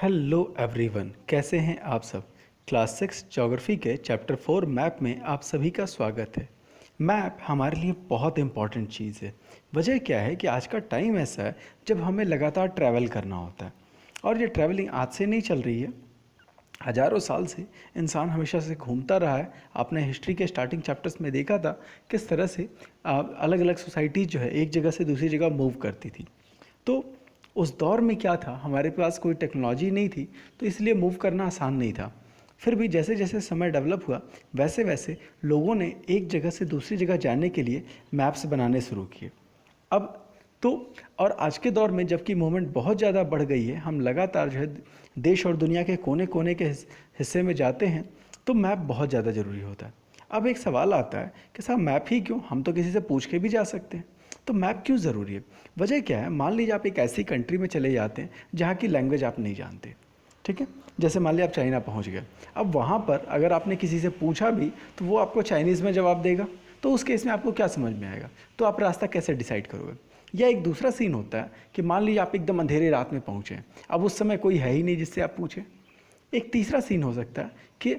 Hello everyone, कैसे हैं आप सब। क्लास 6 ज्योग्राफी के चैप्टर 4 मैप में आप सभी का स्वागत है। मैप हमारे लिए बहुत इंपॉर्टेंट चीज़ है। वजह क्या है कि आज का टाइम ऐसा है जब हमें लगातार ट्रैवल करना होता है, और ये ट्रैवलिंग आज से नहीं चल रही है। हजारों साल से इंसान हमेशा से घूमता रहा है। आपने हिस्ट्री के स्टार्टिंग चैप्टर्स में देखा था किस तरह से अलग अलग सोसाइटीज़ जो है एक जगह से दूसरी जगह मूव करती थी। तो उस दौर में क्या था, हमारे पास कोई टेक्नोलॉजी नहीं थी, तो इसलिए मूव करना आसान नहीं था। फिर भी जैसे जैसे समय डेवलप हुआ वैसे वैसे लोगों ने एक जगह से दूसरी जगह जाने के लिए मैप्स बनाने शुरू किए। अब तो और आज के दौर में जबकि मूवमेंट बहुत ज़्यादा बढ़ गई है, हम लगातार जो है देश और दुनिया के कोने कोने के हिस्से में जाते हैं, तो मैप बहुत ज़्यादा ज़रूरी होता है। अब एक सवाल आता है कि साहब मैप ही क्यों, हम तो किसी से पूछ के भी जा सकते हैं, तो मैप क्यों ज़रूरी है। वजह क्या है, मान लीजिए आप एक ऐसी कंट्री में चले जाते हैं जहाँ की लैंग्वेज आप नहीं जानते, ठीक है। जैसे मान लिया आप चाइना पहुँच गए। अब वहाँ पर अगर आपने किसी से पूछा भी तो वो आपको चाइनीज़ में जवाब देगा, तो उस केस में आपको क्या समझ में आएगा, तो आप रास्ता कैसे डिसाइड करोगे। या एक दूसरा सीन होता है कि मान लीजिए आप एकदम अंधेरे रात में पहुँचे, अब उस समय कोई है ही नहीं जिससे आप पूछें। एक तीसरा सीन हो सकता है कि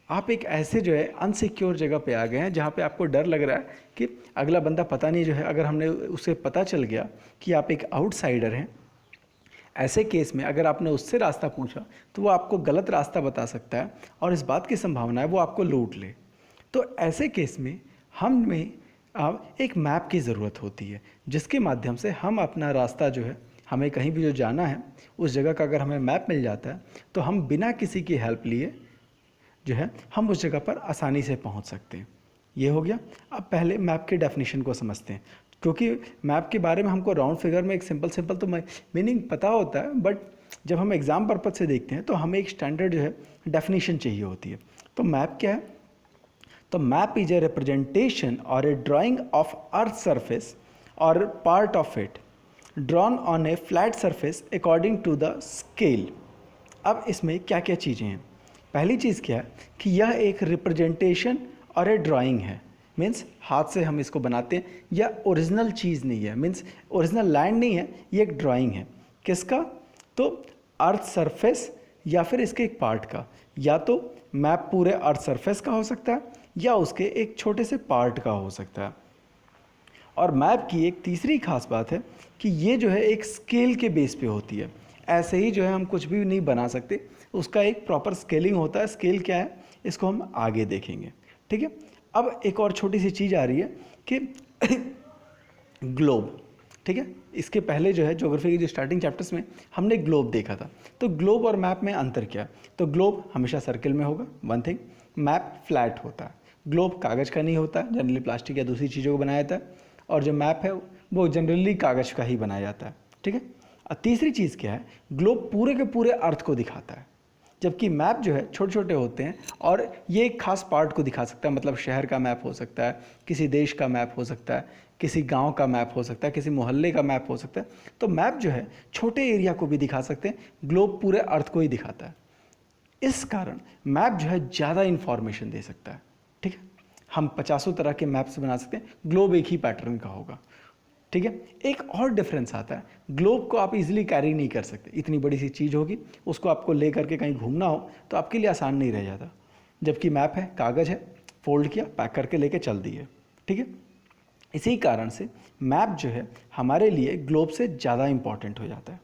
आप एक ऐसे जो है अनसिक्योर जगह पे आ गए हैं जहाँ पे आपको डर लग रहा है कि अगला बंदा पता नहीं जो है, अगर हमने उसे पता चल गया कि आप एक आउटसाइडर हैं, ऐसे केस में अगर आपने उससे रास्ता पूछा तो वो आपको गलत रास्ता बता सकता है और इस बात की संभावना है वो आपको लूट ले। तो ऐसे केस में हमें अब एक मैप की ज़रूरत होती है, जिसके माध्यम से हम अपना रास्ता जो है, हमें कहीं भी जो जाना है उस जगह का अगर हमें मैप मिल जाता है तो हम बिना किसी की हेल्प लिए जो है हम उस जगह पर आसानी से पहुंच सकते हैं। ये हो गया। अब पहले मैप के डेफिनेशन को समझते हैं, क्योंकि मैप के बारे में हमको राउंड फिगर में एक सिंपल सिंपल तो मीनिंग पता होता है, बट जब हम एग्ज़ाम पर्पज से देखते हैं तो हमें एक स्टैंडर्ड जो है डेफिनेशन चाहिए होती है। तो मैप क्या है, तो मैप इज ए रिप्रेजेंटेशन और a drawing of earth surface और part of it drawn on a flat surface according to the scale. अब इसमें क्या क्या चीज़ें हैं। पहली चीज़ क्या है कि यह एक रिप्रेजेंटेशन और ए ड्राइंग है, मीन्स हाथ से हम इसको बनाते हैं, या ओरिजिनल चीज़ नहीं है, मीन्स ओरिजिनल लैंड नहीं है, ये एक ड्राइंग है। किसका, तो अर्थ सरफेस या फिर इसके एक पार्ट का, या तो मैप पूरे अर्थ सरफेस का हो सकता है या उसके एक छोटे से पार्ट का हो सकता है। और मैप की एक तीसरी खास बात है कि ये जो है एक स्केल के बेस पे होती है। ऐसे ही जो है हम कुछ भी नहीं बना सकते, उसका एक प्रॉपर स्केलिंग होता है। स्केल क्या है इसको हम आगे देखेंगे, ठीक है। अब एक और छोटी सी चीज़ आ रही है कि ग्लोब, ठीक है। इसके पहले जो है ज्योग्राफी के जो स्टार्टिंग चैप्टर्स में हमने ग्लोब देखा था। तो ग्लोब और मैप में अंतर क्या है, तो ग्लोब हमेशा सर्किल में होगा, वन थिंग। मैप फ्लैट होता है। ग्लोब कागज़ का नहीं होता, जनरली प्लास्टिक या दूसरी चीज़ों को बनाया जाता है, और जो मैप है वो जनरली कागज़ का ही बनाया जाता है, ठीक है। और तीसरी चीज़ क्या है, ग्लोब पूरे के पूरे अर्थ को दिखाता है, जबकि मैप जो है छोटे छोटे होते हैं और ये एक खास पार्ट को दिखा सकता है। मतलब शहर का मैप हो सकता है, किसी देश का मैप हो सकता है, किसी गांव का मैप हो सकता है, किसी मोहल्ले का मैप हो सकता है। तो मैप जो है छोटे एरिया को भी दिखा सकते हैं, ग्लोब पूरे अर्थ को ही दिखाता है। इस कारण मैप जो है ज़्यादा इन्फॉर्मेशन दे सकता है, ठीक है। हम पचासों तरह के मैप्स बना सकते हैं, ग्लोब एक ही पैटर्न का होगा, ठीक है। एक और डिफरेंस आता है, ग्लोब को आप इजीली कैरी नहीं कर सकते, इतनी बड़ी सी चीज़ होगी, उसको आपको ले करके कहीं घूमना हो तो आपके लिए आसान नहीं रह जाता। जबकि मैप है, कागज़ है, फोल्ड किया, पैक करके लेके चल दिए, ठीक है। इसी कारण से मैप जो है हमारे लिए ग्लोब से ज़्यादा इंपॉर्टेंट हो जाता है।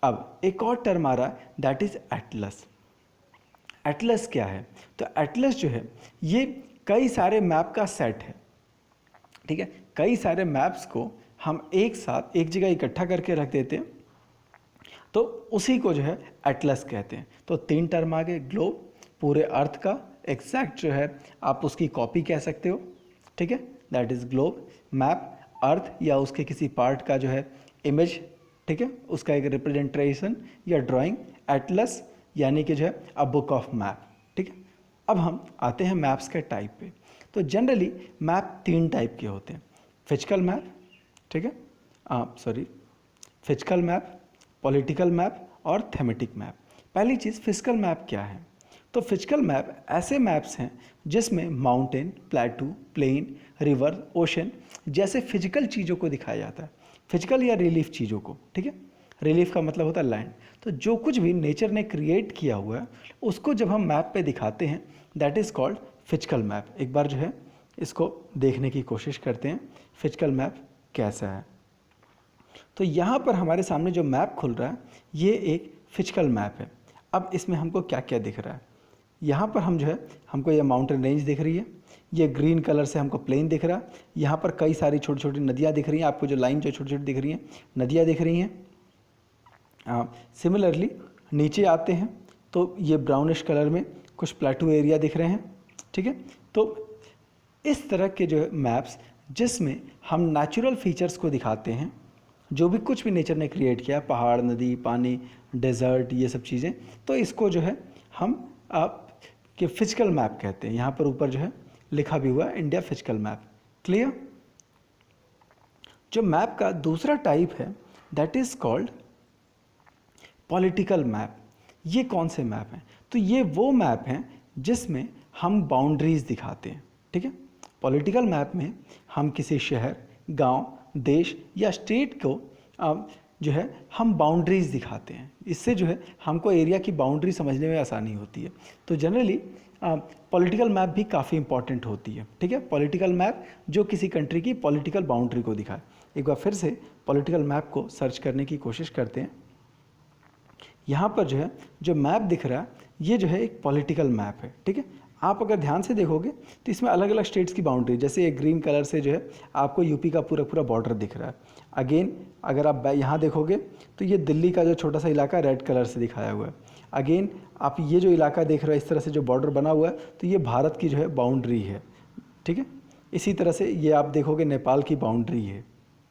अब एक और टर्म आ रहा है, दैट इज़ एटलस। एटलस क्या है, तो एटलस जो है ये कई सारे मैप का सेट है, ठीक है। कई सारे मैप्स को हम एक साथ एक जगह इकट्ठा करके रख देते हैं, तो उसी को जो है एटलस कहते हैं। तो तीन टर्म आ गए, ग्लोब पूरे अर्थ का एग्जैक्ट जो है आप उसकी कॉपी कह सकते हो, ठीक है, दैट इज़ ग्लोब। मैप अर्थ या उसके किसी पार्ट का जो है इमेज, ठीक है, उसका एक रिप्रेजेंटेशन या ड्राइंग। एटलस यानी कि जो है अ बुक ऑफ मैप, ठीक है। अब हम आते हैं मैप्स के टाइप पे। तो जनरली मैप तीन टाइप के होते हैं, फिजिकल मैप, ठीक है, फिजिकल मैप, पॉलिटिकल मैप और थेमेटिक मैप। पहली चीज़ फिजिकल मैप क्या है, तो फिजिकल मैप ऐसे मैप्स हैं जिसमें mountain, plateau, plain, river, ocean जैसे फिजिकल चीज़ों को दिखाया जाता है, फिजिकल या रिलीफ चीज़ों को, ठीक है। रिलीफ का मतलब होता है लैंड। तो जो कुछ भी नेचर ने क्रिएट किया हुआ है उसको जब हम मैप पे दिखाते हैं that is called physical map. एक बार जो है इसको देखने की कोशिश करते हैं फिजिकल मैप कैसा है। तो यहाँ पर हमारे सामने जो मैप खुल रहा है ये एक फिजिकल मैप है। अब इसमें हमको क्या क्या दिख रहा है, यहाँ पर हम जो है हमको ये माउंटेन रेंज दिख रही है, ये ग्रीन कलर से हमको प्लेन दिख रहा है, यहाँ पर कई सारी छोटी छोटी नदियाँ दिख रही हैं, आपको जो लाइन जो छोटी छोटी दिख रही हैं नदियाँ दिख रही हैं। सिमिलरली नीचे आते हैं तो ये ब्राउनिश कलर में कुछ प्लेटू एरिया दिख रहे हैं, ठीक है। तो इस तरह के जो है मैप्स जिसमें हम नेचुरल फीचर्स को दिखाते हैं, जो भी कुछ भी नेचर ने क्रिएट किया, पहाड़, नदी, पानी, डेजर्ट, ये सब चीज़ें, तो इसको जो है हम आप के फिजिकल मैप कहते हैं। यहाँ पर ऊपर जो है लिखा भी हुआ है इंडिया फिजिकल मैप। क्लियर। जो मैप का दूसरा टाइप है that is called political map. ये कौन से मैप हैं? तो ये वो मैप हैं जिसमें हम बाउंड्रीज दिखाते हैं, ठीक है। पॉलिटिकल मैप में हम किसी शहर, गांव, देश या स्टेट को जो है हम बाउंड्रीज दिखाते हैं। इससे जो है हमको एरिया की बाउंड्री समझने में आसानी होती है। तो जनरली पॉलिटिकल मैप भी काफ़ी इंपॉर्टेंट होती है, ठीक है। पॉलिटिकल मैप जो किसी कंट्री की पॉलिटिकल बाउंड्री को दिखाए। एक बार फिर से पॉलिटिकल मैप को सर्च करने की कोशिश करते हैं। यहाँ पर जो है जो मैप दिख रहा है ये जो है एक पॉलिटिकल मैप है, ठीक है। आप अगर ध्यान से देखोगे तो इसमें अलग अलग स्टेट्स की बाउंड्री, जैसे एक ग्रीन कलर से जो है आपको यूपी का पूरा पूरा बॉर्डर दिख रहा है। अगेन अगर आप यहाँ देखोगे तो ये दिल्ली का जो छोटा सा इलाका रेड कलर से दिखाया हुआ है। अगेन आप ये जो इलाका देख रहे हो इस तरह से जो बॉर्डर बना हुआ है तो ये भारत की जो है बाउंड्री है, ठीक है। इसी तरह से ये आप देखोगे नेपाल की बाउंड्री है,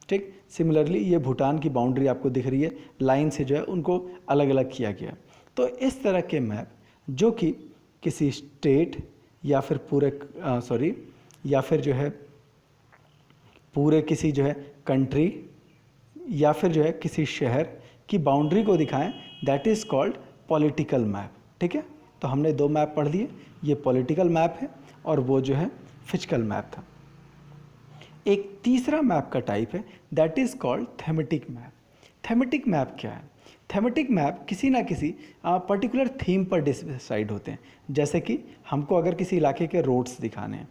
ठीक। सिमिलरली ये भूटान की बाउंड्री आपको दिख रही है, लाइन से जो है उनको अलग अलग किया गया। तो इस तरह के मैप जो कि किसी स्टेट या फिर या फिर जो है पूरे किसी जो है कंट्री या फिर जो है किसी शहर की बाउंड्री को दिखाएं that is called political map, ठीक है। तो हमने दो मैप पढ़ लिए, ये पॉलिटिकल मैप है और वो जो है फिजिकल मैप था। एक तीसरा मैप का टाइप है that is called thematic map. Thematic map क्या है? थेमेटिक मैप किसी ना किसी पर्टिकुलर थीम पर डिसाइड होते हैं। जैसे कि हमको अगर किसी इलाके के रोड्स दिखाने हैं,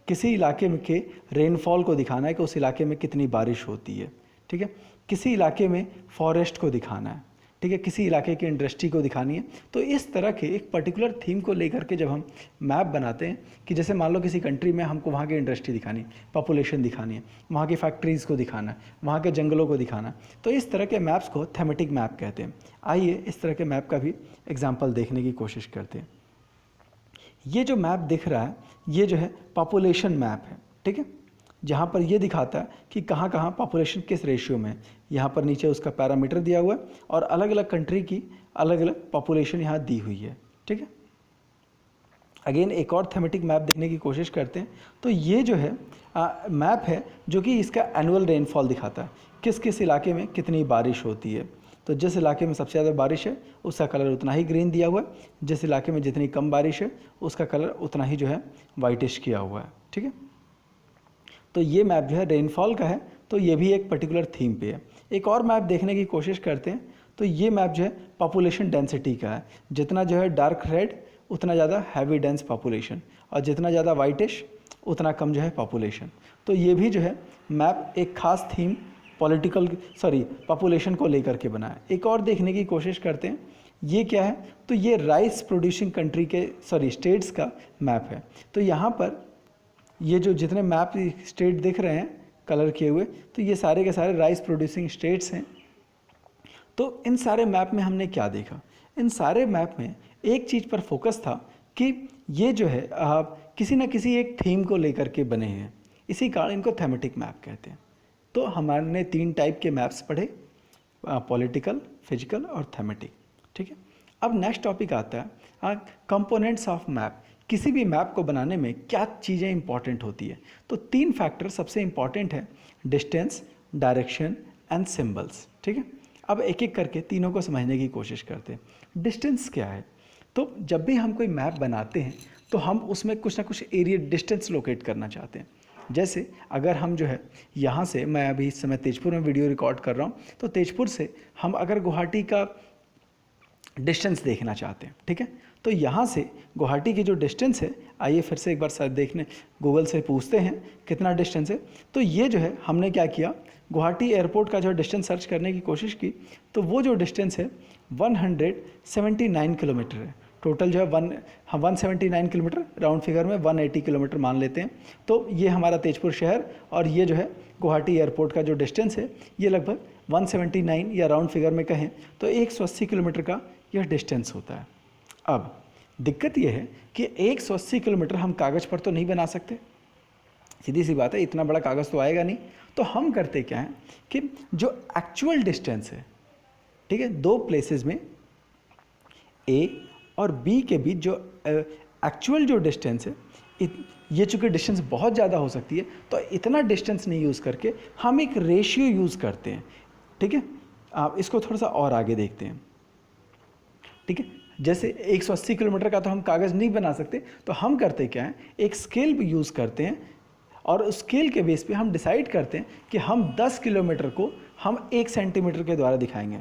किसी इलाके में के रेनफॉल को दिखाना है कि उस इलाके में कितनी बारिश होती है, ठीक है। किसी इलाके में फॉरेस्ट को दिखाना है, ठीक है। किसी इलाके की इंडस्ट्री को दिखानी है। तो इस तरह के एक पर्टिकुलर थीम को लेकर के जब हम मैप बनाते हैं कि जैसे मान लो किसी कंट्री में हमको वहाँ की इंडस्ट्री दिखानी है, पॉपुलेशन दिखानी है, वहाँ की फैक्ट्रीज़ को दिखाना है, वहाँ के जंगलों को दिखाना है, तो इस तरह के मैप्स को थेमेटिक मैप कहते हैं। आइए इस तरह के मैप का भी एग्जाम्पल देखने की कोशिश करते हैं। ये जो मैप दिख रहा है ये जो है पॉपुलेशन मैप है, ठीक है। जहाँ पर ये दिखाता है कि कहाँ कहाँ पॉपुलेशन किस रेशियो में है। यहाँ पर नीचे उसका पैरामीटर दिया हुआ है और अलग अलग कंट्री की अलग अलग पॉपुलेशन यहाँ दी हुई है, ठीक है। अगेन एक और थेमेटिक मैप देखने की कोशिश करते हैं। तो ये जो है मैप है जो कि इसका एनुअल रेनफॉल दिखाता है, किस किस इलाके में कितनी बारिश होती है। तो जिस इलाके में सबसे ज़्यादा बारिश है उसका कलर उतना ही ग्रीन दिया हुआ है, जिस इलाके में जितनी कम बारिश है उसका कलर उतना ही जो है वाइटिश किया हुआ है, ठीक है। तो ये मैप जो है रेनफॉल का है, तो ये भी एक पर्टिकुलर थीम पे है। एक और मैप देखने की कोशिश करते हैं। तो ये मैप जो है पॉपुलेशन डेंसिटी का है। जितना जो है डार्क रेड उतना ज़्यादा हैवी डेंस पॉपुलेशन, और जितना ज़्यादा वाइटिश उतना कम जो है पॉपुलेशन। तो ये भी जो है मैप एक खास थीम पॉपुलेशन को लेकर के बना है। एक और देखने की कोशिश करते हैं, ये क्या है? तो ये राइस प्रोड्यूसिंग कंट्री के स्टेट्स का मैप है। तो यहाँ पर ये जो जितने मैप स्टेट दिख रहे हैं कलर किए हुए, तो ये सारे के सारे राइस प्रोड्यूसिंग स्टेट्स हैं। तो इन सारे मैप में हमने क्या देखा? इन सारे मैप में एक चीज़ पर फोकस था कि ये जो है किसी न किसी एक थीम को लेकर के बने हैं, इसी कारण इनको थेमेटिक मैप कहते हैं। तो हमारे 3 टाइप के मैप्स पढ़े, पॉलिटिकल, फिजिकल और थेमेटिक, ठीक है। अब नेक्स्ट टॉपिक आता है कंपोनेंट्स ऑफ मैप। किसी भी मैप को बनाने में क्या चीज़ें इंपॉर्टेंट होती है? तो 3 फैक्टर सबसे इंपॉर्टेंट है, डिस्टेंस, डायरेक्शन एंड सिंबल्स, ठीक है। अब एक एक करके तीनों को समझने की कोशिश करते हैं। डिस्टेंस क्या है? तो जब भी हम कोई मैप बनाते हैं तो हम उसमें कुछ ना कुछ एरिया डिस्टेंस लोकेट करना चाहते हैं। जैसे अगर हम जो है यहाँ से, मैं अभी इस समय तेजपुर में वीडियो रिकॉर्ड कर रहा हूँ, तो तेजपुर से हम अगर गुवाहाटी का डिस्टेंस देखना चाहते हैं, ठीक है, तो यहाँ से गुवाहाटी की जो डिस्टेंस है, आइए फिर से एक बार साथ देखने, गूगल से पूछते हैं कितना डिस्टेंस है। तो ये जो है हमने क्या किया, गुवाहाटी एयरपोर्ट का जो डिस्टेंस सर्च करने की कोशिश की, तो वो जो डिस्टेंस है 179 किलोमीटर है। टोटल जो है 179 किलोमीटर, राउंड फिगर में 180 किलोमीटर मान लेते हैं। तो ये हमारा तेजपुर शहर और ये जो है गुवाहाटी एयरपोर्ट का जो डिस्टेंस है ये लगभग 179 या राउंड फिगर में कहें तो 180 किलोमीटर का यह डिस्टेंस होता है। अब दिक्कत यह है कि 180 किलोमीटर हम कागज़ पर तो नहीं बना सकते, सीधी सी बात है, इतना बड़ा कागज़ तो आएगा नहीं। तो हम करते क्या हैं कि जो एक्चुअल डिस्टेंस है, ठीक है, दो प्लेसेस में ए और बी के बीच जो एक्चुअल जो डिस्टेंस है, ये चूँकि डिस्टेंस बहुत ज़्यादा हो सकती है, तो इतना डिस्टेंस नहीं यूज़ करके हम एक रेशियो यूज़ करते हैं, ठीक है। आप इसको थोड़ा सा और आगे देखते हैं, ठीक है। जैसे 180 किलोमीटर का तो हम कागज़ नहीं बना सकते, तो हम करते क्या हैं, एक स्केल यूज़ करते हैं और उस स्केल के बेस पे हम डिसाइड करते हैं कि हम 10 किलोमीटर को हम 1 सेंटीमीटर के द्वारा दिखाएंगे,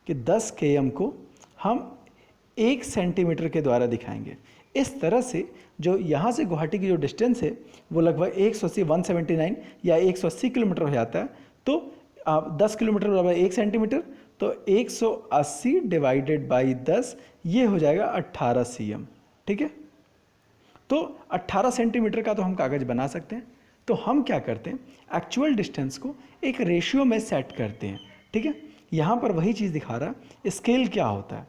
कि 10 km को हम 1 सेंटीमीटर के द्वारा दिखाएंगे। इस तरह से जो यहाँ से गुवाहाटी की जो डिस्टेंस है वो लगभग 179 या 180 किलोमीटर हो जाता है। तो 10 किलोमीटर बराबर 1 सेंटीमीटर, तो 180 डिवाइडेड बाई 10, ये हो जाएगा 18 cm, ठीक है। तो 18 सेंटीमीटर का तो हम कागज़ बना सकते हैं। तो हम क्या करते हैं, एक्चुअल डिस्टेंस को एक रेशियो में सेट करते हैं, ठीक है। यहाँ पर वही चीज़ दिखा रहा है, स्केल क्या होता है।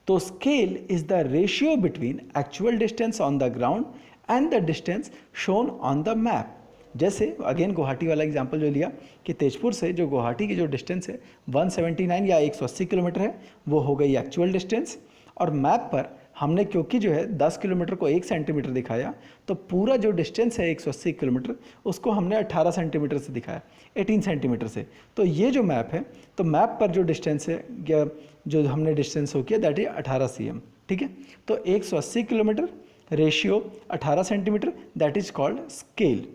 तो scale is the ratio between actual distance on the ground and the distance shown on the map. जैसे अगेन गुवाहाटी वाला एग्जांपल जो लिया कि तेजपुर से जो गुवाहाटी की जो डिस्टेंस है 179 या 180 किलोमीटर है, वो हो गई एक्चुअल डिस्टेंस। और मैप पर हमने क्योंकि जो है 10 किलोमीटर को 1 सेंटीमीटर दिखाया, तो पूरा जो डिस्टेंस है 180 किलोमीटर उसको हमने 18 सेंटीमीटर से दिखाया, 18 सेंटीमीटर से। तो ये जो मैप है, तो मैप पर जो डिस्टेंस है या जो हमने डिस्टेंस हो किया दैट इज 18 cm, ठीक है। तो 180 kilometre ratio 18 centimetre, that is called scale,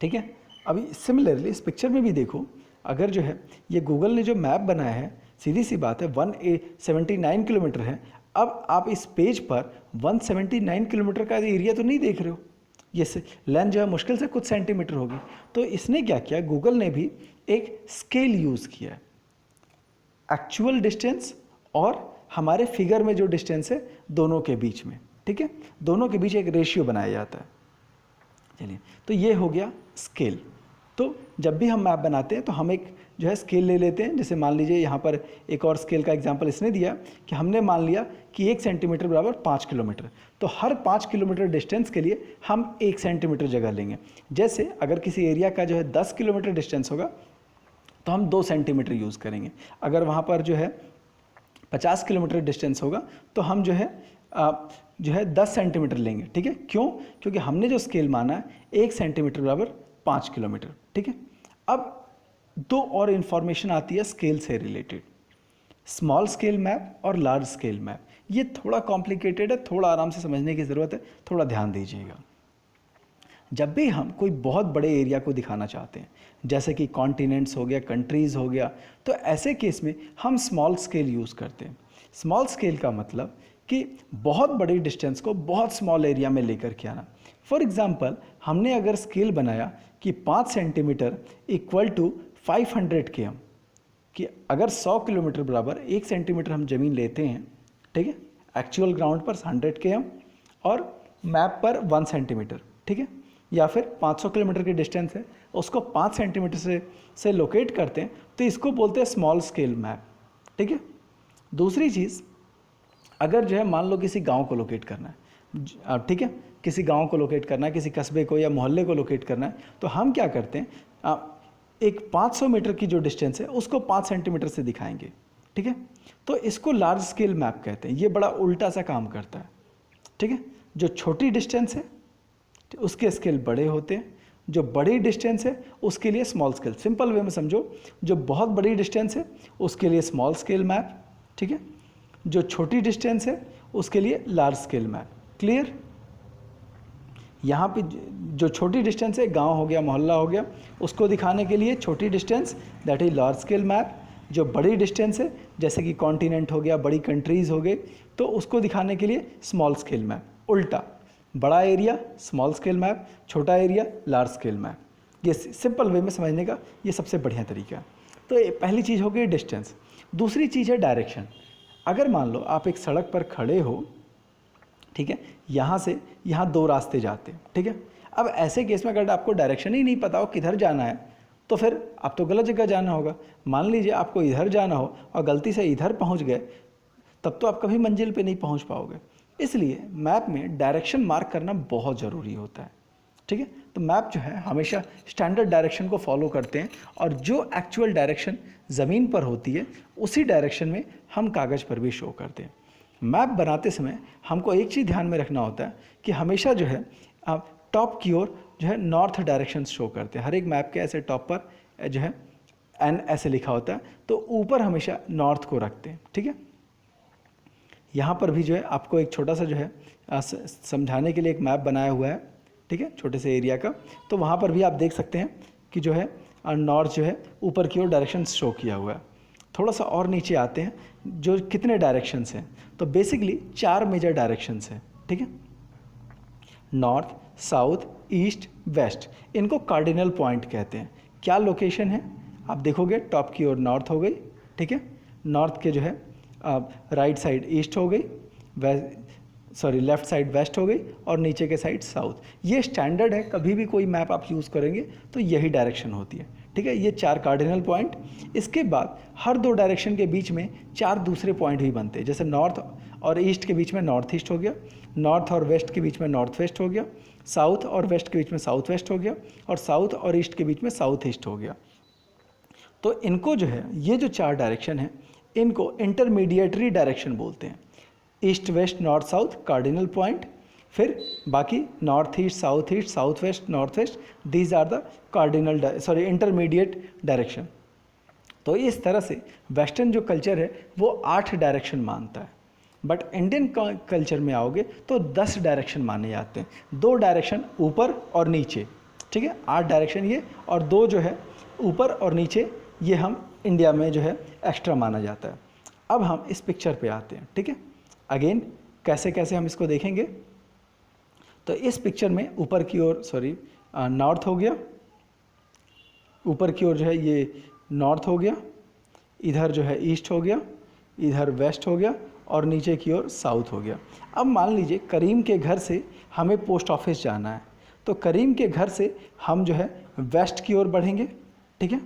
ठीक है। अभी सिमिलरली इस पिक्चर में भी देखो, अगर जो है ये गूगल ने जो मैप बनाया है, सीधी सी बात है 179 किलोमीटर है। अब आप इस पेज पर 179 किलोमीटर का एरिया तो नहीं देख रहे हो, ये लेंथ जो है मुश्किल से कुछ सेंटीमीटर होगी। तो इसने क्या किया, गूगल ने भी एक स्केल यूज़ किया है, एक्चुअल डिस्टेंस और हमारे फिगर में जो डिस्टेंस है दोनों के बीच में, ठीक है, दोनों के बीच एक रेशियो बनाया जाता है। चलिए, तो ये हो गया स्केल। तो जब भी हम मैप बनाते हैं तो हम एक जो है स्केल ले लेते हैं। जैसे मान लीजिए यहाँ पर एक और स्केल का एग्जांपल इसने दिया कि हमने मान लिया कि 1 सेंटीमीटर बराबर 5 किलोमीटर, तो हर 5 किलोमीटर डिस्टेंस के लिए हम 1 सेंटीमीटर जगह लेंगे। जैसे अगर किसी एरिया का जो है 10 किलोमीटर डिस्टेंस होगा तो हम 2 सेंटीमीटर यूज़ करेंगे। अगर वहाँ पर जो है 50 किलोमीटर डिस्टेंस होगा तो हम जो है 10 सेंटीमीटर लेंगे, ठीक है। क्यों? क्योंकि हमने जो स्केल माना है 1 सेंटीमीटर बराबर 5 किलोमीटर, ठीक है। अब दो और इन्फॉर्मेशन आती है स्केल से रिलेटेड, स्मॉल स्केल मैप और लार्ज स्केल मैप। ये थोड़ा कॉम्प्लिकेटेड है, थोड़ा आराम से समझने की ज़रूरत है, थोड़ा ध्यान दीजिएगा। जब भी हम कोई बहुत बड़े एरिया को दिखाना चाहते हैं, जैसे कि कॉन्टिनेंट्स हो गया, कंट्रीज़ हो गया, तो ऐसे केस में हम स्मॉल स्केल यूज़ करते हैं। स्मॉल स्केल का मतलब कि बहुत बड़ी डिस्टेंस को बहुत स्मॉल एरिया में लेकर के आना। फॉर एग्जांपल, हमने अगर स्केल बनाया कि 5 सेंटीमीटर इक्वल टू 500 km, कि अगर 100 किलोमीटर बराबर 1 सेंटीमीटर हम ज़मीन लेते हैं, ठीक है, एक्चुअल ग्राउंड पर 100 km और मैप पर 1 सेंटीमीटर, ठीक है, या फिर 500 किलोमीटर की डिस्टेंस है उसको 5 सेंटीमीटर से लोकेट करते हैं, तो इसको बोलते हैं स्मॉल स्केल मैप, ठीक है। दूसरी चीज़, अगर जो है मान लो किसी गांव को लोकेट करना है, ठीक है, किसी गांव को लोकेट करना है, किसी कस्बे को या मोहल्ले को लोकेट करना है, तो हम क्या करते हैं, एक 500 मीटर की जो डिस्टेंस है उसको 5 सेंटीमीटर से दिखाएंगे, ठीक है। तो इसको लार्ज स्केल मैप कहते हैं। ये बड़ा उल्टा सा काम करता है, ठीक है। जो छोटी डिस्टेंस है उसके स्केल बड़े होते हैं, जो बड़ी डिस्टेंस है उसके लिए स्मॉल स्केल। सिंपल वे में समझो, जो बहुत बड़ी डिस्टेंस है उसके लिए स्मॉल स्केल मैप, ठीक है, जो छोटी डिस्टेंस है उसके लिए लार्ज स्केल मैप। क्लियर? यहाँ पे जो छोटी डिस्टेंस है, गांव हो गया, मोहल्ला हो गया, उसको दिखाने के लिए छोटी distance, that is large scale map. जो बड़ी डिस्टेंस है जैसे कि कॉन्टिनेंट हो गया, बड़ी कंट्रीज़ हो गए, तो उसको दिखाने के लिए स्मॉल स्केल मैप। उल्टा, बड़ा एरिया स्मॉल स्केल मैप, छोटा एरिया लार्ज स्केल मैप। ये सिंपल वे में समझने का ये सबसे बढ़िया तरीका है। तो ये पहली चीज़ हो गई डिस्टेंस। दूसरी चीज़ है डायरेक्शन। अगर मान लो आप एक सड़क पर खड़े हो, ठीक है, यहाँ से यहाँ दो रास्ते जाते हैं, ठीक है। अब ऐसे केस में अगर आपको डायरेक्शन ही नहीं पता हो किधर जाना है, तो फिर आप तो गलत जगह जाना होगा। मान लीजिए आपको इधर जाना हो और गलती से इधर पहुँच गए, तब तो आप कभी मंजिल पे नहीं पहुँच पाओगे। इसलिए मैप में डायरेक्शन मार्क करना बहुत ज़रूरी होता है, ठीक है। तो मैप जो है हमेशा स्टैंडर्ड डायरेक्शन को फॉलो करते हैं, और जो एक्चुअल डायरेक्शन ज़मीन पर होती है उसी डायरेक्शन में हम कागज़ पर भी शो करते हैं। मैप बनाते समय हमको एक चीज़ ध्यान में रखना होता है कि हमेशा जो है आप टॉप की ओर जो है नॉर्थ डायरेक्शन शो करते हैं। हर एक मैप के ऐसे टॉप पर जो है एन ऐसे लिखा होता है, तो ऊपर हमेशा नॉर्थ को रखते हैं, ठीक है। यहाँ पर भी जो है आपको एक छोटा सा जो है समझाने के लिए एक मैप बनाया हुआ है, ठीक है, छोटे से एरिया का। तो वहाँ पर भी आप देख सकते हैं कि जो है नॉर्थ जो है ऊपर की ओर डायरेक्शन शो किया हुआ है। थोड़ा सा और नीचे आते हैं, जो कितने डायरेक्शंस हैं, तो बेसिकली 4 मेजर डायरेक्शंस हैं, ठीक है। नॉर्थ, साउथ, ईस्ट, वेस्ट, इनको कार्डिनल पॉइंट कहते हैं। क्या लोकेशन है आप देखोगे, टॉप की ओर नॉर्थ हो गई, ठीक है, नॉर्थ के जो है राइट साइड ईस्ट हो गई, लेफ्ट साइड वेस्ट हो गई, और नीचे के साइड साउथ। ये स्टैंडर्ड है, कभी भी कोई मैप आप यूज़ करेंगे तो यही डायरेक्शन होती है, ठीक है। ये 4 कार्डिनल पॉइंट। इसके बाद हर 2 डायरेक्शन के बीच में 4 दूसरे पॉइंट भी बनते हैं। जैसे नॉर्थ और ईस्ट के बीच में नॉर्थ ईस्ट हो गया, नॉर्थ और वेस्ट के बीच में नॉर्थ वेस्ट हो गया, साउथ और वेस्ट के बीच में साउथ वेस्ट हो गया, और साउथ और ईस्ट के बीच में साउथ ईस्ट हो गया। तो इनको जो है, ये जो 4 डायरेक्शन है, इनको इंटरमीडिएटरी डायरेक्शन बोलते हैं। East west north south cardinal point, फिर बाकी north east, south west, north west, these are the cardinal intermediate direction. तो इस तरह से वेस्टर्न जो कल्चर है वो 8 डायरेक्शन मानता है, बट इंडियन कल्चर में आओगे तो 10 डायरेक्शन माने जाते हैं। 2 डायरेक्शन ऊपर और नीचे, ठीक है, 8 डायरेक्शन ये, और 2 जो है ऊपर और नीचे, ये हम इंडिया में जो है एक्स्ट्रा माना जाता है। अब हम इस पिक्चर पे आते हैं, ठीक है। अगेन कैसे कैसे हम इसको देखेंगे, तो इस पिक्चर में ऊपर की ओर नॉर्थ हो गया, ऊपर की ओर जो है ये नॉर्थ हो गया, इधर जो है ईस्ट हो गया, इधर वेस्ट हो गया, और नीचे की ओर साउथ हो गया। अब मान लीजिए करीम के घर से हमें पोस्ट ऑफिस जाना है, तो करीम के घर से हम जो है वेस्ट की ओर बढ़ेंगे, ठीक है,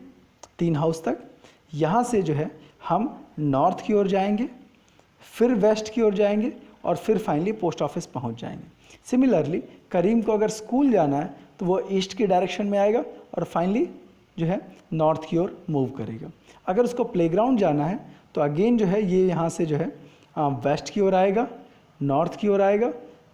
3 हाउस तक। यहाँ से जो है हम नॉर्थ की ओर जाएंगे, फिर वेस्ट की ओर जाएंगे, और फिर फाइनली पोस्ट ऑफिस पहुँच जाएंगे। सिमिलरली करीम को अगर स्कूल जाना है तो वो ईस्ट की डायरेक्शन में आएगा, और फाइनली जो है नॉर्थ की ओर मूव करेगा। अगर उसको प्लेग्राउंड जाना है तो अगेन जो है ये यहाँ से जो है वेस्ट की ओर आएगा, नॉर्थ की ओर आएगा,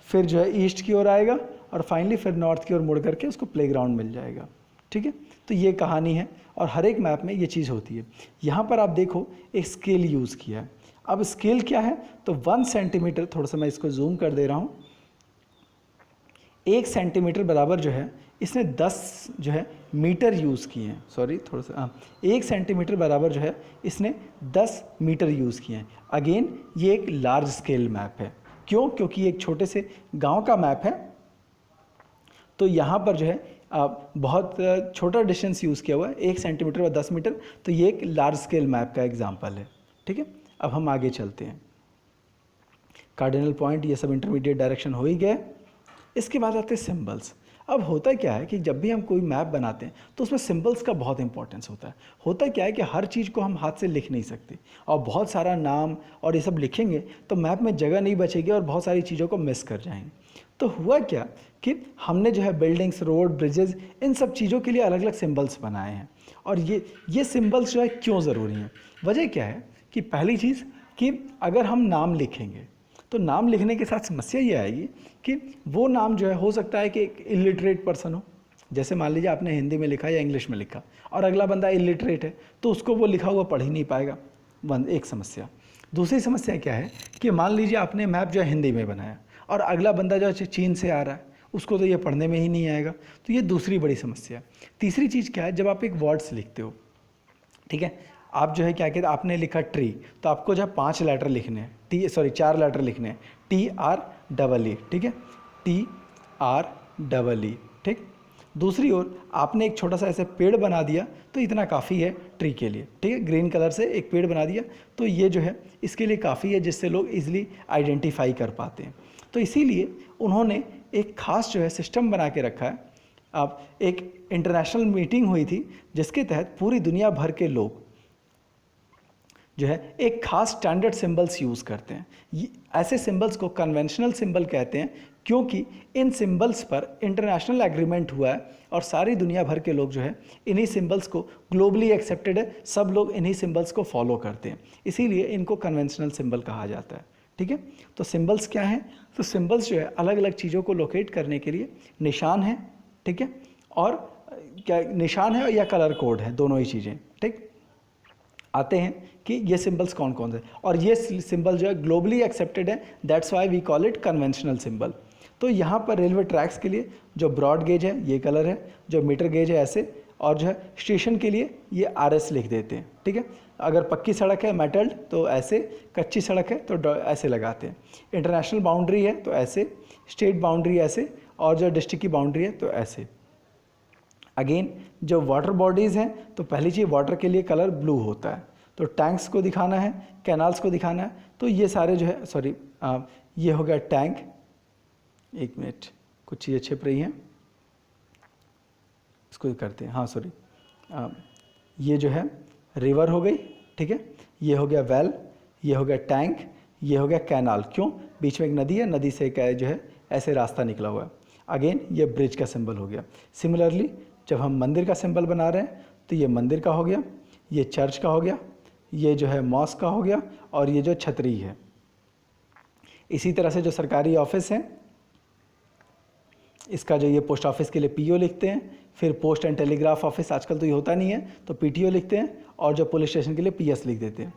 फिर जो है ईस्ट की ओर आएगा, और फाइनली फिर नॉर्थ की ओर मुड़ करके उसको प्लेग्राउंड मिल जाएगा, ठीक है। तो ये कहानी है, और हर एक मैप में ये चीज़ होती है। यहाँ पर आप देखो एक स्केल यूज़ किया है। अब स्केल क्या है, तो 1 सेंटीमीटर, थोड़ा सा मैं इसको जूम कर दे रहा हूँ, 1 सेंटीमीटर बराबर जो है इसने 10 जो है मीटर यूज़ किए हैं, 1 सेंटीमीटर बराबर जो है इसने 10 मीटर यूज़ किए हैं। अगेन ये एक लार्ज स्केल मैप है। क्यों? क्योंकि ये एक छोटे से गांव का मैप है, तो यहाँ पर जो है बहुत छोटा डिस्टेंस यूज़ किया हुआ है, 1 सेंटीमीटर और 10 मीटर, तो ये एक लार्ज स्केल मैप का एग्जाम्पल है, ठीक है। अब हम आगे चलते हैं। कार्डिनल पॉइंट ये सब इंटरमीडिएट डायरेक्शन हो ही गए। इसके बाद आते हैं सिंबल्स। अब होता क्या है कि जब भी हम कोई मैप बनाते हैं तो उसमें सिंबल्स का बहुत इंपॉर्टेंस होता है। होता क्या है कि हर चीज़ को हम हाथ से लिख नहीं सकते, और बहुत सारा नाम और ये सब लिखेंगे तो मैप में जगह नहीं बचेगी और बहुत सारी चीज़ों को मिस कर जाएंगे। तो हुआ क्या कि हमने जो है बिल्डिंग्स, रोड, ब्रिजेज़, इन सब चीज़ों के लिए अलग अलग सिंबल्स बनाए हैं। और ये सिंबल्स जो है क्यों ज़रूरी हैं? वजह क्या है कि पहली चीज़ कि अगर हम नाम लिखेंगे तो नाम लिखने के साथ समस्या ये आएगी कि वो नाम जो है हो सकता है कि एक इलिटरेट पर्सन हो। जैसे मान लीजिए आपने हिंदी में लिखा या इंग्लिश में लिखा, और अगला बंदा इलिटरेट है, तो उसको वो लिखा हुआ पढ़ ही नहीं पाएगा, एक समस्या। दूसरी समस्या क्या है कि मान लीजिए आपने मैप जो है हिंदी में बनाया, और अगला बंदा जो है चीन से आ रहा है, उसको तो ये पढ़ने में ही नहीं आएगा। तो ये दूसरी बड़ी समस्या है। तीसरी चीज़ क्या है, जब आप एक वर्ड्स लिखते हो, ठीक है, आप जो है क्या कहते हैं, आपने लिखा ट्री, तो आपको जो है 5 लेटर लिखने हैं, 4 लेटर लिखने हैं, TREE, ठीक है, TREE, ठीक। दूसरी ओर आपने एक छोटा सा ऐसे पेड़ बना दिया, तो इतना काफ़ी है ट्री के लिए, ठीक है, ग्रीन कलर से एक पेड़ बना दिया, तो ये जो है इसके लिए काफ़ी है, जिससे लोग इजीली आइडेंटिफाई कर पाते हैं। तो इसीलिए उन्होंने एक खास जो है सिस्टम बना के रखा है। अब एक इंटरनेशनल मीटिंग हुई थी, जिसके तहत पूरी दुनिया भर के लोग जो है एक खास स्टैंडर्ड सिंबल्स यूज़ करते हैं। ऐसे सिंबल्स को कन्वेंशनल सिंबल कहते हैं, क्योंकि इन सिंबल्स पर इंटरनेशनल एग्रीमेंट हुआ है और सारी दुनिया भर के लोग जो है इन्हीं सिंबल्स को ग्लोबली एक्सेप्टेड है, सब लोग इन्हीं सिंबल्स को फॉलो करते हैं, इसीलिए इनको कन्वेंशनल सिंबल कहा जाता है, ठीक है। तो सिंबल्स क्या हैं, तो सिंबल्स जो है अलग अलग चीज़ों को लोकेट करने के लिए निशान है, ठीक है, और क्या निशान है या कलर कोड है, दोनों ही चीज़ें, ठीक। आते हैं कि ये सिंबल्स कौन कौन से, और ये सिंबल जो है ग्लोबली एक्सेप्टेड है, that's why we call it conventional symbol. तो यहाँ पर रेलवे ट्रैक्स के लिए जो ब्रॉड गेज है ये कलर है, जो मीटर गेज है ऐसे, और जो है स्टेशन के लिए ये RS लिख देते हैं, ठीक है। अगर पक्की सड़क है मेटल्ड तो ऐसे, कच्ची सड़क है तो ऐसे लगाते हैं। इंटरनेशनल बाउंड्री है तो ऐसे, स्टेट बाउंड्री ऐसे, और जो डिस्ट्रिक्ट की बाउंड्री है तो ऐसे। अगेन जो वाटर बॉडीज़ हैं, तो पहली चीज़ वाटर के लिए कलर ब्लू होता है, तो टैंक्स को दिखाना है, कैनाल्स को दिखाना है, तो ये सारे जो है ये हो गया टैंक। एक मिनट, कुछ चीज़ें छिप रही हैं, इसको करते हैं, हाँ सॉरी, ये जो है रिवर हो गई, ठीक है, ये हो गया वेल, ये हो गया टैंक, ये हो गया कैनाल। क्यों, बीच में एक नदी है, नदी से क्या जो है ऐसे रास्ता निकला हुआ है। अगेन ये ब्रिज का सिंबल हो गया। सिमिलरली जब हम मंदिर का सिंबल बना रहे हैं, तो ये मंदिर का हो गया, ये चर्च का हो गया, ये जो है मॉस्क का हो गया, और ये जो छतरी है। इसी तरह से जो सरकारी ऑफिस हैं, इसका जो ये पोस्ट ऑफिस के लिए PO लिखते हैं, फिर पोस्ट एंड टेलीग्राफ ऑफिस, आजकल तो ये होता नहीं है तो PTO लिखते हैं, और जो पुलिस स्टेशन के लिए PS लिख देते हैं।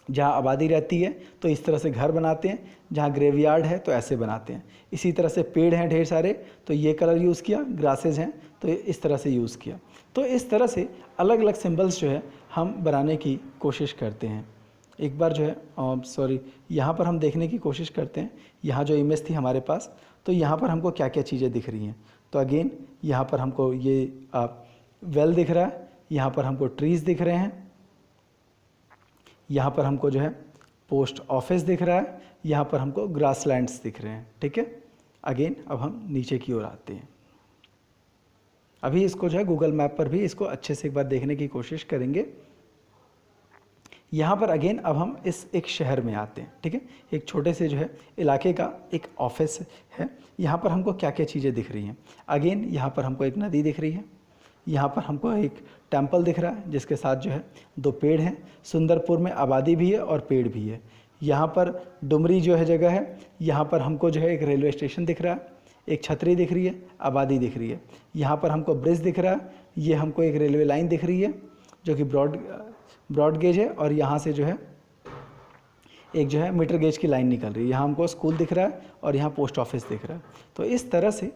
जहाँ आबादी रहती है तो इस तरह से घर बनाते हैं, जहाँ ग्रेवयार्ड है तो ऐसे बनाते हैं। इसी तरह से पेड़ हैं ढेर सारे, तो ये कलर यूज़ किया, ग्रासेज हैं तो इस तरह से यूज़ किया। तो इस तरह से अलग अलग सिंबल्स जो है हम बनाने की कोशिश करते हैं। एक बार जो है यहाँ पर हम देखने की कोशिश करते हैं, यहाँ जो इमेज थी हमारे पास, तो यहाँ पर हमको क्या क्या चीज़ें दिख रही हैं। तो अगेन यहाँ पर हमको ये वेल दिख रहा है, यहाँ पर हमको ट्रीज़ दिख रहे हैं, यहाँ पर हमको जो है पोस्ट ऑफिस दिख रहा है, यहाँ पर हमको ग्रासलैंड्स दिख रहे हैं, ठीक है। अगेन अब हम नीचे की ओर आते हैं। अभी इसको जो है गूगल मैप पर भी इसको अच्छे से एक बार देखने की कोशिश करेंगे। यहाँ पर अगेन अब हम इस एक शहर में आते हैं, ठीक है, एक छोटे से जो है इलाके का एक ऑफिस है। यहाँ पर हमको क्या क्या चीज़ें दिख रही हैं। अगेन यहाँ पर हमको एक नदी दिख रही है, यहाँ पर हमको एक टेंपल दिख रहा है जिसके साथ जो है 2 पेड़ हैं। सुंदरपुर में आबादी भी है और पेड़ भी है। यहाँ पर डुमरी जो है जगह है, यहाँ पर हमको जो है एक रेलवे स्टेशन दिख रहा है, एक छतरी दिख रही है, आबादी दिख रही है। यहाँ पर हमको ब्रिज दिख रहा है, ये हमको एक रेलवे लाइन दिख रही है जो कि ब्रॉड गेज है, और यहाँ से जो है एक जो है मीटर गेज की लाइन निकल रही है। यहाँ हमको स्कूल दिख रहा है और यहाँ पोस्ट ऑफिस दिख रहा है। तो इस तरह से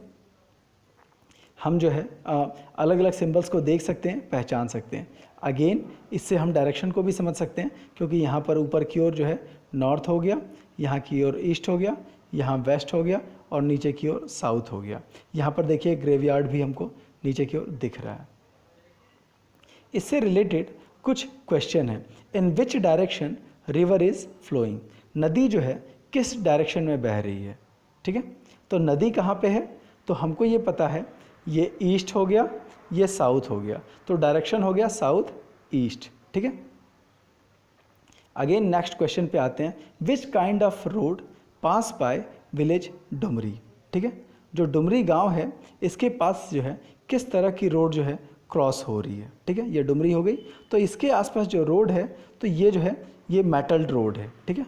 हम जो है अलग अलग सिंबल्स को देख सकते हैं, पहचान सकते हैं। अगेन इससे हम डायरेक्शन को भी समझ सकते हैं, क्योंकि यहाँ पर ऊपर की ओर जो है नॉर्थ हो गया, यहाँ की ओर ईस्ट हो गया, यहाँ वेस्ट हो गया, और नीचे की ओर साउथ हो गया। यहाँ पर देखिए ग्रेवयार्ड भी हमको नीचे की ओर दिख रहा है। इससे रिलेटेड कुछ क्वेश्चन है। In which direction river is flowing, नदी जो है किस डायरेक्शन में बह रही है, ठीक है। तो नदी कहाँ पे है, तो हमको ये पता है, ये ईस्ट हो गया, ये साउथ हो गया, तो डायरेक्शन हो गया साउथ ईस्ट, ठीक है। अगेन नेक्स्ट क्वेश्चन पे आते हैं। Which kind of road pass by village Dumri, ठीक है। जो डुमरी गांव है इसके पास जो है किस तरह की रोड जो है क्रॉस हो रही है, ठीक है। ये डुमरी हो गई, तो इसके आसपास जो रोड है तो ये जो है ये मेटल्ड रोड है, ठीक है।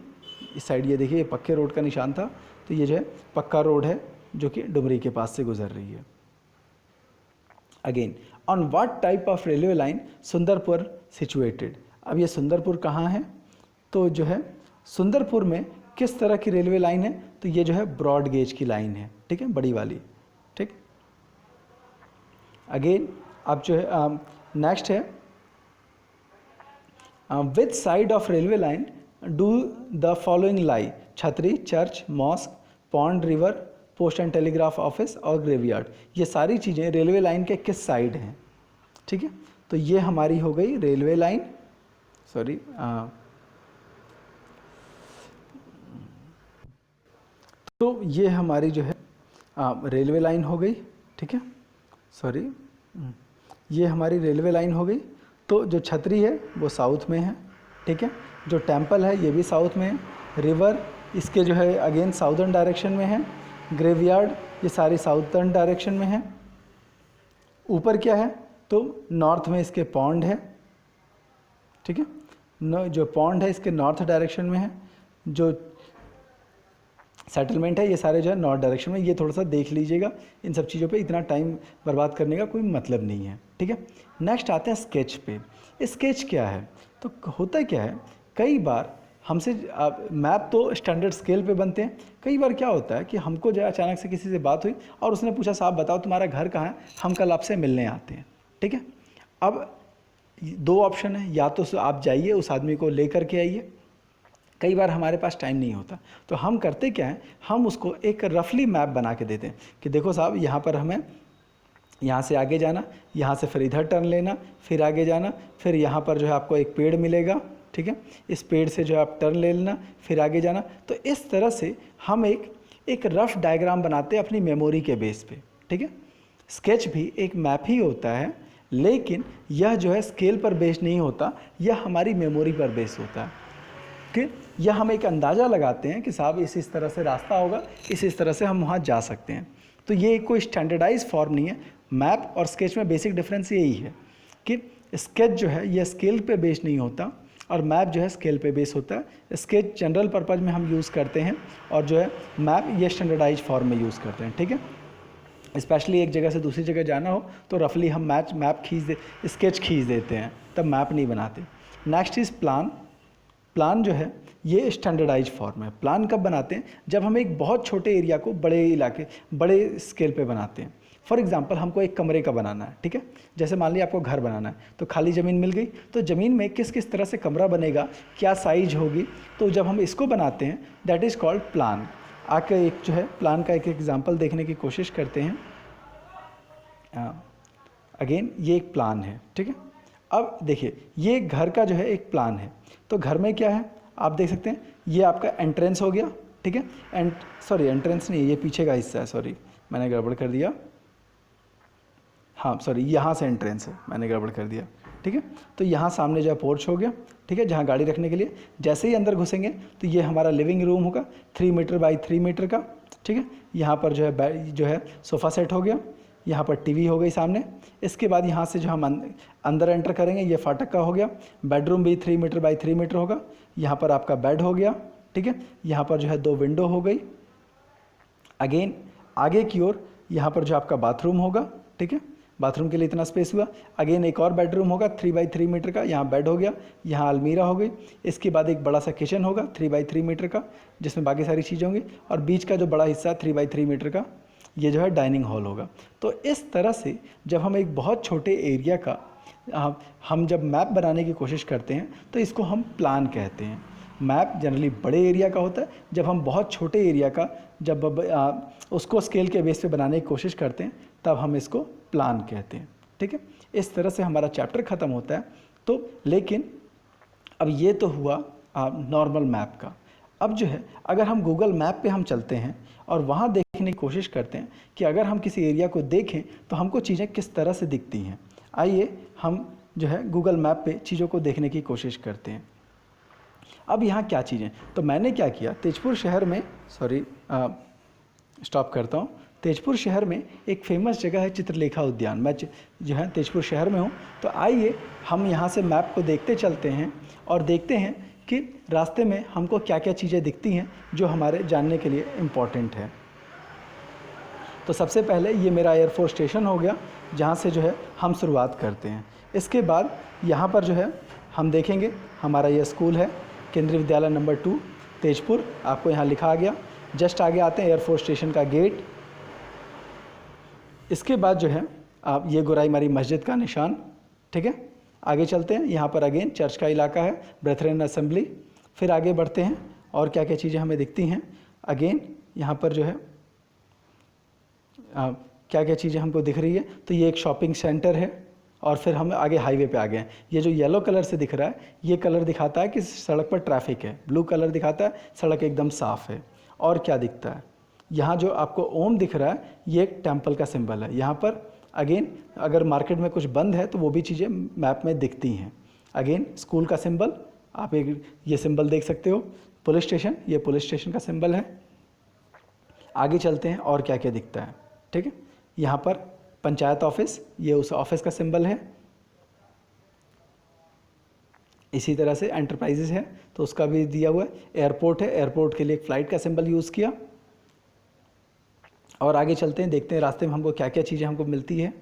इस साइड ये देखिए, ये पक्के रोड का निशान था, तो ये जो है पक्का रोड है जो कि डुमरी के पास से गुजर रही है। Again on what type of railway line Sundarpur situated, अब ये सुंदरपुर कहाँ है, तो जो है सुंदरपुर में किस तरह की रेलवे लाइन है, तो ये जो है ब्रॉड गेज की लाइन है, ठीक है, बड़ी वाली। ठीक। अगेन अब जो है नेक्स्ट है which side of railway line do the following lie, छतरी, church, mosque, pond, river, post and telegraph office और ग्रेवयार्ड। ये सारी चीज़ें रेलवे लाइन के किस साइड हैं, ठीक है। तो ये हमारी हो गई रेलवे लाइन, सॉरी तो ये हमारी जो है रेलवे लाइन हो गई, ठीक है, सॉरी ये हमारी रेलवे लाइन हो गई। तो जो छतरी है वो साउथ में है, ठीक है, जो टेम्पल है ये भी साउथ में है, रिवर इसके जो है अगेन साउदर्न डायरेक्शन में है, ग्रेवयार्ड ये सारी साउदर्न डायरेक्शन में है। ऊपर क्या है तो नॉर्थ में इसके पॉन्ड है, ठीक है, जो पॉन्ड है इसके नॉर्थ डायरेक्शन में है, जो सेटलमेंट है ये सारे जो है नॉर्थ डायरेक्शन में। ये थोड़ा सा देख लीजिएगा, इन सब चीज़ों पे इतना टाइम बर्बाद करने का कोई मतलब नहीं है, ठीक है। नेक्स्ट आते हैं स्केच पे। स्केच क्या है, तो होता क्या है, कई बार हमसे मैप तो स्टैंडर्ड स्केल पे बनते हैं, कई बार क्या होता है कि हमको जो है अचानक से किसी से बात हुई और उसने पूछा साहब बताओ तुम्हारा घर कहाँ है, हम कल आपसे मिलने आते हैं, ठीक है। अब दो ऑप्शन है, या तो आप जाइए उस आदमी को लेकर के आइए, कई बार हमारे पास टाइम नहीं होता, तो हम करते क्या हैं, हम उसको एक रफली मैप बना के देते हैं कि देखो साहब यहाँ पर हमें यहाँ से आगे जाना, यहाँ से फिर इधर टर्न लेना, फिर आगे जाना, फिर यहाँ पर जो है आपको एक पेड़ मिलेगा, ठीक है, इस पेड़ से जो है आप टर्न ले लेना, फिर आगे जाना। तो इस तरह से हम एक रफ डायग्राम बनाते हैं अपनी मेमोरी के बेस पे, ठीक है। स्केच भी एक मैप ही होता है, लेकिन यह जो है स्केल पर बेस नहीं होता, यह हमारी मेमोरी पर बेस होता है कि यह हम एक अंदाज़ा लगाते हैं कि साहब इस तरह से रास्ता होगा, इस तरह से हम वहाँ जा सकते हैं। तो ये कोई स्टैंडर्डाइज फॉर्म नहीं है। मैप और स्केच में बेसिक डिफरेंस यही है कि स्केच जो है यह स्केल पे बेस नहीं होता और मैप जो है स्केल पे बेस होता है। स्केच जनरल पर्पज़ में हम यूज़ करते हैं और जो है मैप ये स्टैंडर्डाइज फॉर्म में यूज़ करते हैं, ठीक है। स्पेशली एक जगह से दूसरी जगह जाना हो तो रफली हम स्केच खींच देते हैं, तब मैप नहीं बनाते। Next is plan. प्लान जो है ये स्टैंडर्डाइज फॉर्म है। प्लान कब बनाते हैं, जब हम एक बहुत छोटे एरिया को बड़े इलाके बड़े स्केल पे बनाते हैं। फॉर एग्जांपल हमको एक कमरे का बनाना है, ठीक है, जैसे मान लिया आपको घर बनाना है, तो खाली ज़मीन मिल गई, तो ज़मीन में किस किस तरह से कमरा बनेगा, क्या साइज होगी, तो जब हम इसको बनाते हैं दैट इज़ कॉल्ड प्लान। आके एक जो है प्लान का एक एग्जांपल देखने की कोशिश करते हैं। अगेन ये एक प्लान है, ठीक है। अब देखिए ये घर का जो है एक प्लान है, तो घर में क्या है आप देख सकते हैं, ये आपका एंट्रेंस हो गया, ठीक है, सॉरी एंट्रेंस नहीं, ये पीछे का हिस्सा है, सॉरी मैंने गड़बड़ कर दिया, हाँ सॉरी यहाँ से एंट्रेंस है, मैंने गड़बड़ कर दिया, ठीक है। तो यहाँ सामने जो है पोर्च हो गया, ठीक है, जहाँ गाड़ी रखने के लिए। जैसे ही अंदर घुसेंगे तो ये हमारा लिविंग रूम होगा 3 मीटर बाई 3 मीटर का, ठीक है। यहाँ पर जो है सोफ़ा सेट हो गया, यहाँ पर टीवी हो गई सामने। इसके बाद यहाँ से जो हम अंदर एंटर करेंगे ये फाटक का हो गया। बेडरूम भी 3 मीटर बाई 3 मीटर होगा। यहाँ पर आपका बेड हो गया, ठीक है। यहाँ पर जो है 2 विंडो हो गई। अगेन आगे की ओर यहाँ पर जो आपका बाथरूम होगा, ठीक है, बाथरूम के लिए इतना स्पेस हुआ। अगेन एक और बेडरूम होगा 3 बाई 3 मीटर का, यहाँ बेड हो गया, यहाँ अलमीरा हो गई। इसके बाद एक बड़ा सा किचन होगा 3 बाई 3 मीटर का, जिसमें बाकी सारी चीज़ें होंगी। और बीच का जो बड़ा हिस्सा 3 बाई 3 मीटर का, ये जो है डाइनिंग हॉल होगा। तो इस तरह से जब हम एक बहुत छोटे एरिया का हम जब मैप बनाने की कोशिश करते हैं तो इसको हम प्लान कहते हैं। मैप जनरली बड़े एरिया का होता है, जब हम बहुत छोटे एरिया का जब उसको स्केल के बेस पे बनाने की कोशिश करते हैं तब हम इसको प्लान कहते हैं, ठीक है। इस तरह से हमारा चैप्टर ख़त्म होता है। तो लेकिन अब ये तो हुआ नॉर्मल मैप का। अब जो है अगर हम गूगल मैप पे हम चलते हैं और वहाँ देखने की कोशिश करते हैं कि अगर हम किसी एरिया को देखें तो हमको चीज़ें किस तरह से दिखती हैं। आइए हम जो है गूगल मैप पे चीज़ों को देखने की कोशिश करते हैं। अब यहाँ क्या चीज़ें, तो मैंने क्या किया, तेजपुर शहर में स्टॉप करता हूँ। तेजपुर शहर में एक फेमस जगह है चित्रलेखा उद्यान। मैं जो है तेजपुर शहर में हूँ, तो आइए हम यहाँ से मैप को देखते चलते हैं और देखते हैं कि रास्ते में हमको क्या क्या चीज़ें दिखती हैं जो हमारे जानने के लिए इम्पॉर्टेंट है। तो सबसे पहले ये मेरा एयरफोर्स स्टेशन हो गया, जहाँ से जो है हम शुरुआत करते हैं। इसके बाद यहाँ पर जो है हम देखेंगे हमारा ये स्कूल है केंद्रीय विद्यालय नंबर 2 तेजपुर, आपको यहाँ लिखा आ गया। जस्ट आगे आते हैं एयरफोर्स स्टेशन का गेट। इसके बाद जो है आप ये गोराई मारी मस्जिद का निशान, ठीक है। आगे चलते हैं, यहाँ पर अगेन चर्च का इलाका है, ब्रेथरेन असेंबली। फिर आगे बढ़ते हैं और क्या क्या चीज़ें हमें दिखती हैं। अगेन यहाँ पर जो है क्या क्या चीज़ें हमको दिख रही है, तो ये एक शॉपिंग सेंटर है और फिर हम आगे हाईवे पे आ गए हैं। ये जो येलो कलर से दिख रहा है, ये कलर दिखाता है कि सड़क पर ट्रैफिक है, ब्लू कलर दिखाता है सड़क एकदम साफ़ है। और क्या दिखता है, यहाँ जो आपको ओम दिख रहा है, ये एक टेम्पल का सिंबल है। यहाँ पर अगेन अगर मार्केट में कुछ बंद है तो वो भी चीज़ें मैप में दिखती हैं। अगेन स्कूल का सिंबल, आप एक ये सिंबल देख सकते हो। पुलिस स्टेशन, ये पुलिस स्टेशन का सिंबल है। आगे चलते हैं और क्या क्या दिखता है, ठीक है। यहाँ पर पंचायत ऑफिस, ये उस ऑफिस का सिंबल है। इसी तरह से एंटरप्राइजेज है तो उसका भी दिया हुआ है। एयरपोर्ट है, एयरपोर्ट के लिए एक फ़्लाइट का सिंबल यूज़ किया। और आगे चलते हैं, देखते हैं रास्ते में हमको क्या क्या चीज़ें हमको मिलती है।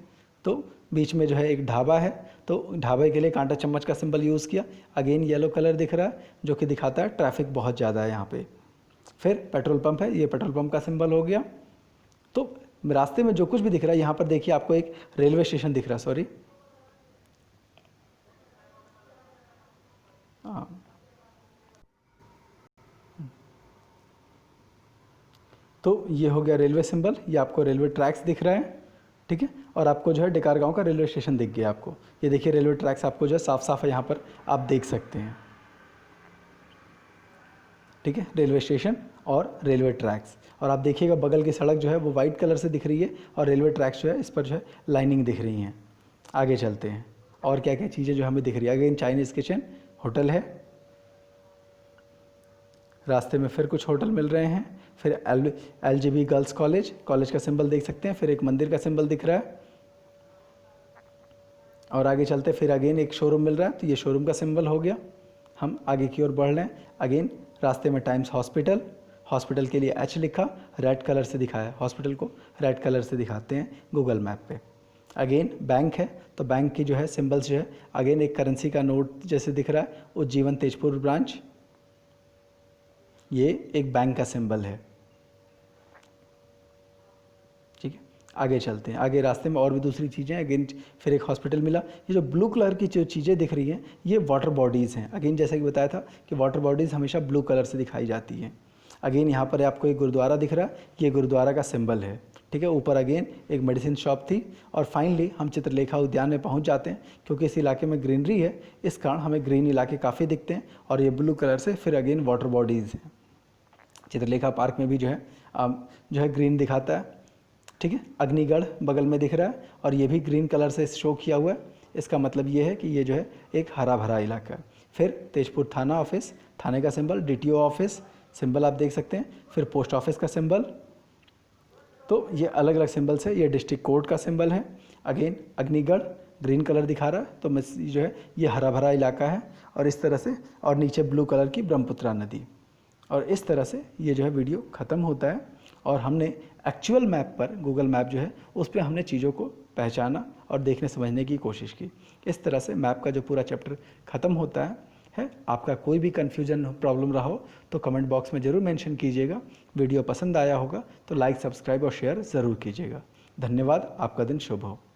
तो बीच में जो है एक ढाबा है, तो ढाबे के लिए कांटा चम्मच का सिंबल यूज़ किया। अगेन येलो कलर दिख रहा है जो कि दिखाता है ट्रैफिक बहुत ज़्यादा है यहाँ पे। फिर पेट्रोल पंप है, ये पेट्रोल पंप का सिंबल हो गया। तो रास्ते में जो कुछ भी दिख रहा है, यहाँ पर देखिए आपको एक रेलवे स्टेशन दिख रहा है, सॉरी तो ये हो गया रेलवे सिंबल, ये आपको रेलवे ट्रैक्स दिख रहा है, ठीक है। और आपको जो है डेकार गांव का रेलवे स्टेशन दिख गया आपको। ये देखिए रेलवे ट्रैक्स आपको जो है साफ साफ है, यहाँ पर आप देख सकते हैं, ठीक है। रेलवे स्टेशन और रेलवे ट्रैक्स, और आप देखिएगा बगल की सड़क जो है वो वाइट कलर से दिख रही है और रेलवे ट्रैक्स जो है इस पर जो है लाइनिंग दिख रही हैं। आगे चलते हैं और क्या क्या चीज़ें जो हमें दिख रही है। अगेन चाइनीज़ किचन होटल है, रास्ते में फिर कुछ होटल मिल रहे हैं। फिर LGB गर्ल्स कॉलेज, कॉलेज का सिंबल देख सकते हैं। फिर एक मंदिर का सिंबल दिख रहा है। और आगे चलते फिर अगेन एक शोरूम मिल रहा है, तो ये शोरूम का सिंबल हो गया। हम आगे की ओर बढ़ रहे हैं। अगेन रास्ते में टाइम्स हॉस्पिटल, हॉस्पिटल के लिए H लिखा, रेड कलर से दिखाया, हॉस्पिटल को रेड कलर से दिखाते हैं गूगल मैप पे। अगेन बैंक है, तो बैंक की जो है सिंबल्स जो है अगेन एक करेंसी का नोट जैसे दिख रहा है, उज्जीवन तेजपुर ब्रांच, ये एक बैंक का सिंबल है, ठीक है। आगे चलते हैं, आगे रास्ते में और भी दूसरी चीज़ें। अगेन फिर एक हॉस्पिटल मिला। ये जो ब्लू कलर की जो चीज़ें दिख रही हैं, ये वाटर बॉडीज़ हैं। अगेन जैसे कि बताया था कि वाटर बॉडीज़ हमेशा ब्लू कलर से दिखाई जाती हैं। अगेन यहाँ पर आपको एक गुरुद्वारा दिख रहा है, ये गुरुद्वारा का सिंबल है, ठीक है। ऊपर अगेन एक मेडिसिन शॉप थी। और फाइनली हम चित्रलेखा उद्यान में पहुँच जाते हैं, क्योंकि इस इलाके में ग्रीनरी है, इस कारण हमें ग्रीन इलाके काफ़ी दिखते हैं। और ये ब्लू कलर से फिर अगेन वाटर बॉडीज़ हैं। चित्रलेखा पार्क में भी जो है ग्रीन दिखाता है, ठीक है। अग्निगढ़ बगल में दिख रहा है और ये भी ग्रीन कलर से शो किया हुआ है। इसका मतलब ये है कि ये जो है एक हरा भरा इलाका है। फिर तेजपुर थाना ऑफिस, थाने का सिंबल, DTO ऑफिस सिंबल आप देख सकते हैं। फिर पोस्ट ऑफिस का सिंबल, तो ये अलग अलग सिंबल्स है। ये डिस्ट्रिक्ट कोर्ट का सिंबल है। अगेन अग्निगढ़ ग्रीन कलर दिखा रहा है, तो जो है ये हरा भरा इलाका है। और इस तरह से, और नीचे ब्लू कलर की ब्रह्मपुत्रा नदी। और इस तरह से ये जो है वीडियो ख़त्म होता है। और हमने एक्चुअल मैप पर, गूगल मैप जो है उस पर हमने चीज़ों को पहचाना और देखने समझने की कोशिश की। इस तरह से मैप का जो पूरा चैप्टर ख़त्म होता है। आपका कोई भी कन्फ्यूजन प्रॉब्लम रहा हो तो कमेंट बॉक्स में ज़रूर मेंशन कीजिएगा। वीडियो पसंद आया होगा तो लाइक, सब्सक्राइब और शेयर ज़रूर कीजिएगा। धन्यवाद, आपका दिन शुभ हो।